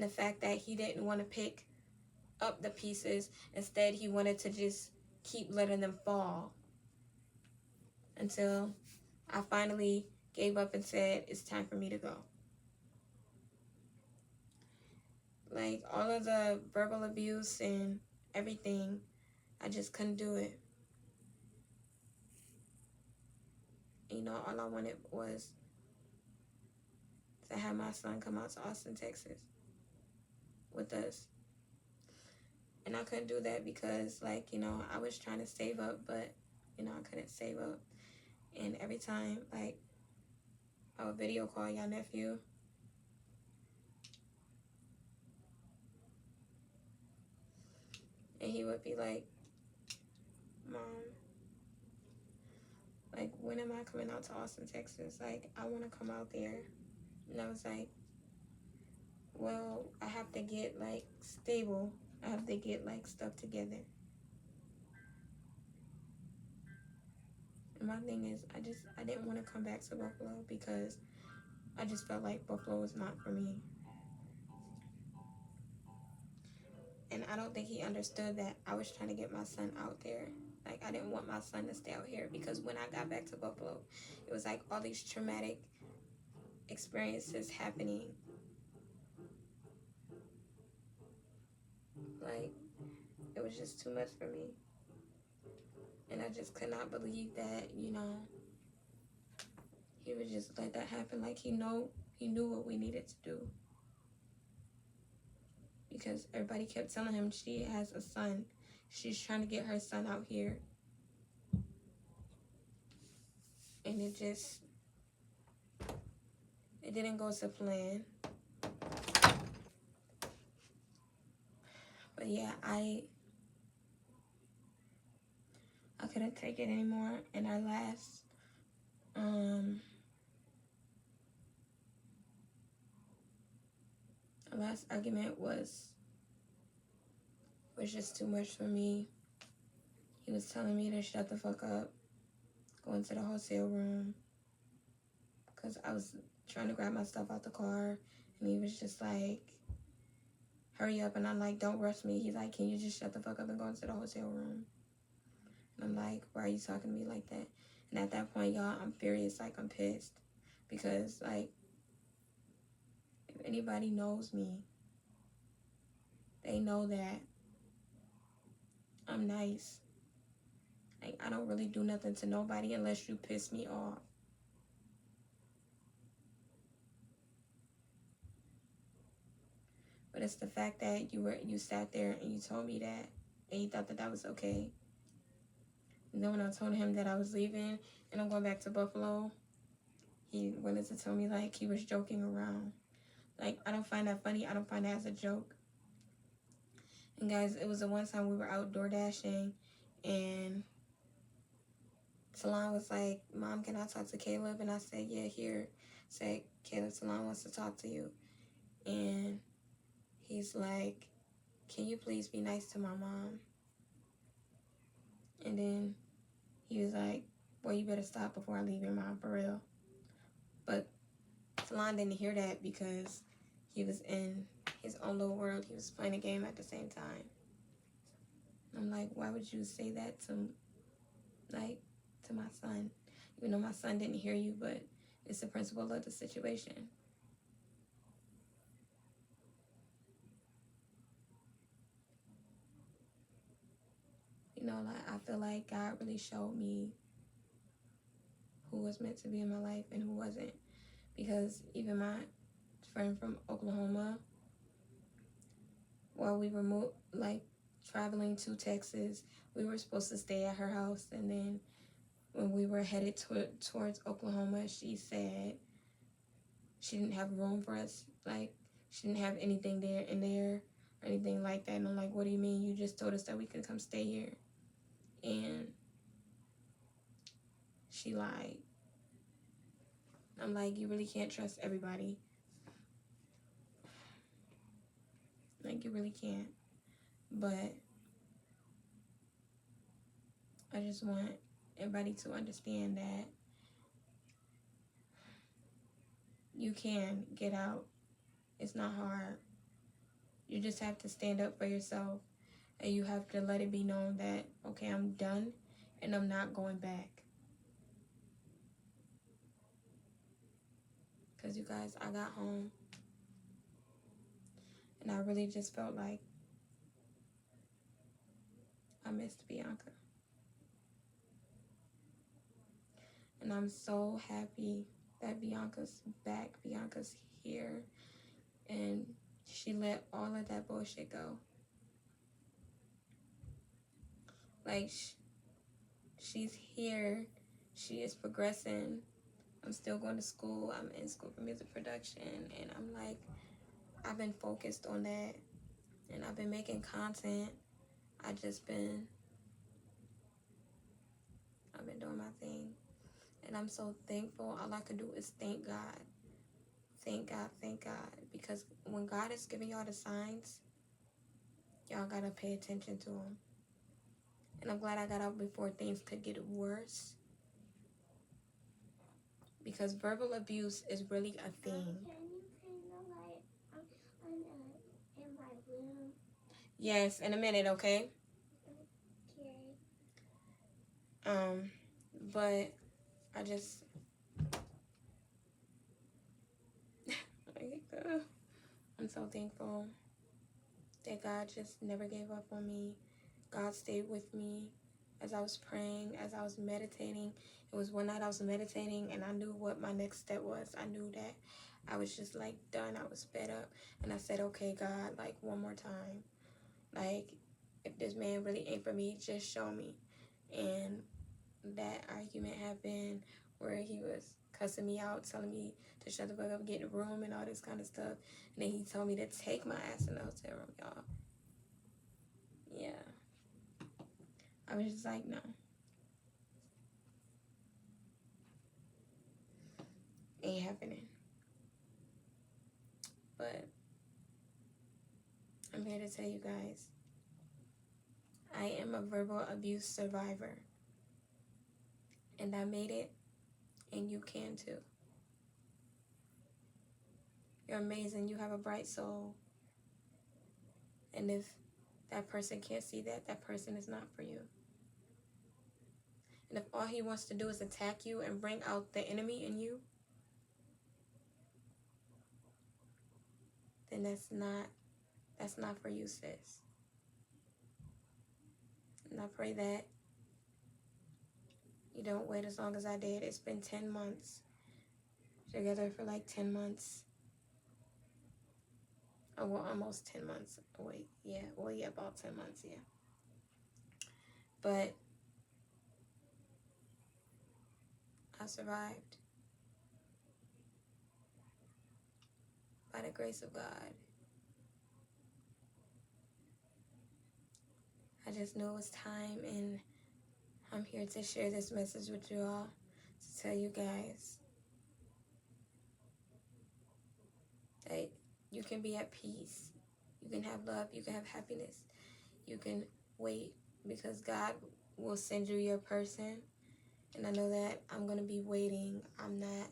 And the fact that he didn't want to pick up the pieces. Instead, he wanted to just keep letting them fall until I finally gave up and said, it's time for me to go. Like, all of the verbal abuse and everything, I just couldn't do it. You know, all I wanted was to have my son come out to Austin, Texas with us. And I couldn't do that because, like, you know, I was trying to save up, but, you know, I couldn't save up. And every time, like, I would video call y'all nephew, and he would be like, Mom, like, when am I coming out to Austin, Texas? Like, I want to come out there. And I was like, well, I have to get, like, stable. I have to get, like, stuff together. And my thing is, I didn't want to come back to Buffalo because I just felt like Buffalo was not for me. And I don't think he understood that I was trying to get my son out there. Like, I didn't want my son to stay out here because when I got back to Buffalo, it was like all these traumatic experiences happening. Like, it was just too much for me. And I just could not believe that, you know, he would just let that happen. Like, he knew what we needed to do. Because everybody kept telling him she has a son. She's trying to get her son out here. And it didn't go to plan. But yeah, I couldn't take it anymore. And our last argument was just too much for me. He was telling me to shut the fuck up, go into the hotel room, because I was trying to grab my stuff out the car, and he was just like, hurry up. And I'm like, don't rush me. He's like, can you just shut the fuck up and go into the hotel room? And I'm like, why are you talking to me like that? And at that point, y'all, I'm furious. Like, I'm pissed. Because, like, if anybody knows me, they know that I'm nice. Like, I don't really do nothing to nobody unless you piss me off. But it's the fact that you sat there and you told me that, and you thought that that was okay. And then when I told him that I was leaving and I'm going back to Buffalo, he wanted to tell me like he was joking around. Like, I don't find that funny. I don't find that as a joke. And guys, it was the one time we were out door dashing, and Talon was like, Mom, can I talk to Caleb? And I said, yeah, here. Said, Caleb, Talon wants to talk to you. And he's like, can you please be nice to my mom? And then he was like, well, you better stop before I leave your mom, for real. But Talon didn't hear that because he was in his own little world. He was playing a game at the same time. I'm like, why would you say that to my son? Even though my son didn't hear you, but it's the principle of the situation. You know, like, I feel like God really showed me who was meant to be in my life and who wasn't. Because even my friend from Oklahoma, while we were traveling to Texas, we were supposed to stay at her house. And then when we were headed towards Oklahoma, she said she didn't have room for us. Like, she didn't have anything there or anything like that. And I'm like, what do you mean? You just told us that we could come stay here. And she lied. I'm like, you really can't trust everybody. Like, you really can't. But I just want everybody to understand that you can get out. It's not hard. You just have to stand up for yourself. And you have to let it be known that, okay, I'm done and I'm not going back. Because you guys, I got home and I really just felt like I missed Bianca. And I'm so happy that Bianca's back. Bianca's here. And she let all of that bullshit go. Like, she's here. She is progressing. I'm still going to school. I'm in school for music production. And I'm like, I've been focused on that. And I've been making content. I've been doing my thing. And I'm so thankful. All I can do is thank God. Thank God, thank God. Because when God is giving y'all the signs, y'all gotta pay attention to them. And I'm glad I got out before things could get worse. Because verbal abuse is really a thing. Can you turn the light on in my room? Yes, in a minute, okay? Okay. But I just... I'm so thankful that God just never gave up on me. God stayed with me as I was praying, as I was meditating. It was one night I was meditating and I knew what my next step was. I knew that I was just like done. I was fed up. And I said, okay, God, like one more time. Like, if this man really ain't for me, just show me. And that argument happened where he was cussing me out, telling me to shut the fuck up, get in the room and all this kind of stuff. And then he told me to take my ass in the hotel room, y'all. Yeah. I was just like, no. Ain't happening. But I'm here to tell you guys, I am a verbal abuse survivor. And I made it, and you can too. You're amazing. You have a bright soul. And if that person can't see that, that person is not for you. And if all he wants to do is attack you and bring out the enemy in you, then that's not for you, sis. And I pray that you don't wait as long as I did. It's been 10 months. Together for like 10 months. Oh, well, almost 10 months. Wait, yeah. Well, yeah, about 10 months, yeah. But I survived. By the grace of God. I just knew it was time, and I'm here to share this message with you all, to tell you guys that you can be at peace. You can have love. You can have happiness. You can wait, because God will send you your person. And I know that I'm going to be waiting. I'm not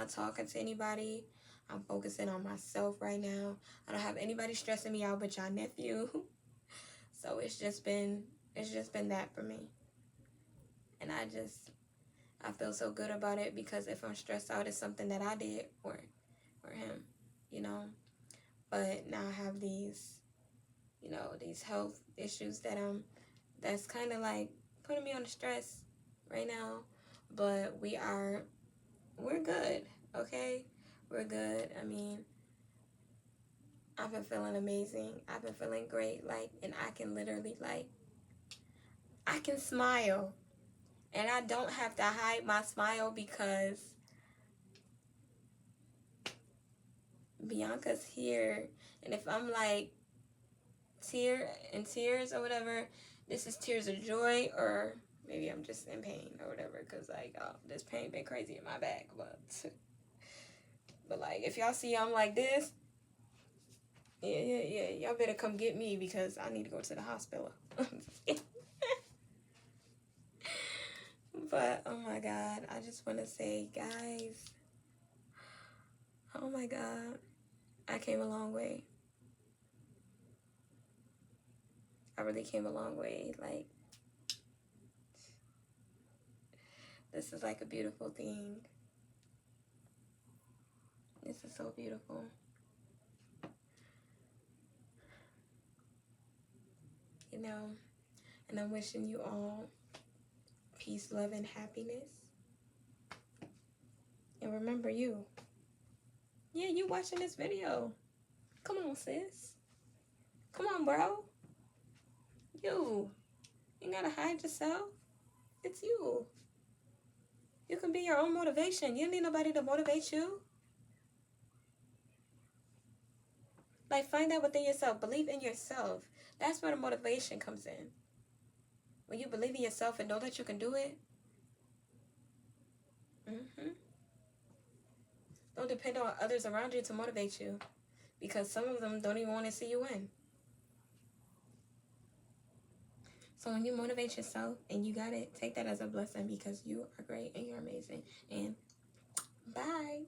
talking to anybody. I'm focusing on myself right now. I don't have anybody stressing me out but y'all nephew. So it's just been that for me. And I feel so good about it, because if I'm stressed out, it's something that I did for him, you know. But now I have these, you know, these health issues that's kind of like putting me on the stress right now. But we're good, okay? We're good. I mean, I've been feeling amazing. I've been feeling great, like, and I can literally, like, I can smile. And I don't have to hide my smile, because Bianca's here. And if I'm like tears or whatever, this is tears of joy, or maybe I'm just in pain or whatever, because like, oh, this pain been crazy in my back. But like, if y'all see I'm like this, yeah, y'all better come get me, because I need to go to the hospital. But oh my God, I just want to say, guys, oh my God, I came a long way. I really came a long way. Like, this is like a beautiful thing. This is so beautiful. You know, and I'm wishing you all peace, love, and happiness. And remember you. Yeah, you watching this video. Come on, sis. Come on, bro. You ain't gotta hide yourself. It's you. You can be your own motivation. You don't need nobody to motivate you. Like, find that within yourself. Believe in yourself. That's where the motivation comes in. When you believe in yourself and know that you can do it. Don't depend on others around you to motivate you. Because some of them don't even want to see you win. So when you motivate yourself and you got it, take that as a blessing because you are great and you're amazing. And bye.